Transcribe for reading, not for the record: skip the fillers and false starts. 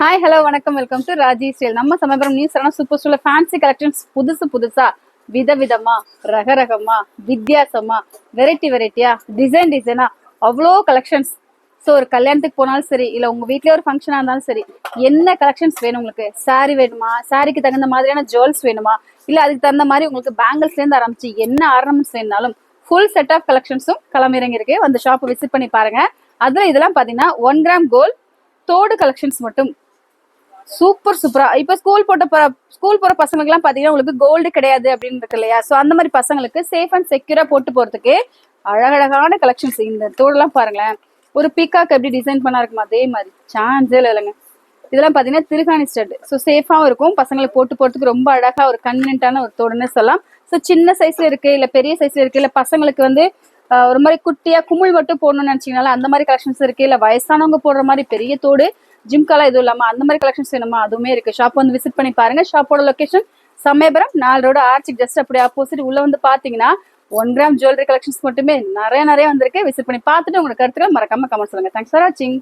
Hi hello வணக்கம் welcome to Raji style. நம்ம Samayapuram news super ஸ்டோர்ல ஃபேன்சி கலெக்ஷன்ஸ் புதுசா விதவிதமா ரகரகமா வித்தியாசமா வெரைட்டியா டிசைனா அவ்வளோ கலெக்ஷன்ஸ். ஸோ ஒரு கல்யாணத்துக்கு போனாலும் சரி, இல்லை உங்க வீட்லயே ஒரு ஃபங்க்ஷனா இருந்தாலும் சரி, என்ன கலெக்ஷன்ஸ் வேணும் உங்களுக்கு? சாரி வேணுமா? சாரிக்கு தகுந்த மாதிரியான ஜுவல்ஸ் வேணுமா? இல்ல அதுக்கு தகுந்த மாதிரி உங்களுக்கு பேங்கிள்ஸ்ல இருந்து ஆரம்பிச்சு என்ன ஆர்னமெண்ட்ஸ் வேணாலும் ஃபுல் செட் ஆஃப் கலெக்ஷன்ஸும் களமிறங்கி இருக்கு. அந்த ஷாப்பை விசிட் பண்ணி பாருங்க. அதுல இதெல்லாம் பாத்தீங்கன்னா 1 கிராம் கோல்ட் தோடு கலெக்ஷன்ஸ் மட்டும் சூப்பரா. இப்ப ஸ்கூல் போற பசங்களுக்கு எல்லாம் பாத்தீங்கன்னா உங்களுக்கு கோல்டு கிடையாது அப்படின்னு இருக்கு இல்லையா? சோ அந்த மாதிரி பசங்களுக்கு சேஃப் அண்ட் செக்யூரா போட்டு போறதுக்கு அழகழகான கலெக்ஷன்ஸ். இந்த தோடெல்லாம் பாருங்களேன், ஒரு பீகாக் எப்படி டிசைன் பண்ணா இருக்குமா அதே மாதிரி சான்ஸே இல்லைங்க. இதெல்லாம் பாத்தீங்கன்னா திருகாணி ஸ்டட். ஸோ சேஃபாவும் இருக்கும், பசங்களுக்கு போட்டு போறதுக்கு ரொம்ப அழகா ஒரு கன்வீனியன்டான ஒரு தோடுன்னு சொல்லலாம். ஸோ சின்ன சைஸ்ல இருக்கு, இல்ல பெரிய சைஸ்ல இருக்கு, இல்ல பசங்களுக்கு வந்து ஒரு மாதிரி குட்டியா குமிழ் மட்டும் போடணும்னு நினைச்சீங்கனால அந்த மாதிரி கலெக்ஷன்ஸ் இருக்கு. இல்ல வயசானவங்க போடுற மாதிரி பெரிய தோடு ஜிம்காலா எதுவும் இல்லாம அந்த மாதிரி கலெக்ஷன்ஸ் வேணுமா அதுவுமே இருக்கு. ஷாப் வந்து விசிட் பண்ணி பாருங்க. ஷாப்போட லொகேஷன் சமயபுரம் 4 ரோடு ஆர்ச்சிக்கு ஜஸ்ட் அப்படி ஆப்போசிட். உள்ள வந்து பாத்தீங்கன்னா 1 கிராம் ஜுவல்லரி கலெக்ஷன்ஸ் மட்டுமே நிறைய வந்திருக்கு. விசிட் பண்ணி பார்த்துட்டு உங்களுக்கு கருத்துக்கள் மறக்காம கமெண்ட் சொல்லுங்க. தேங்க்ஸ் ஃபார் வாட்சிங்.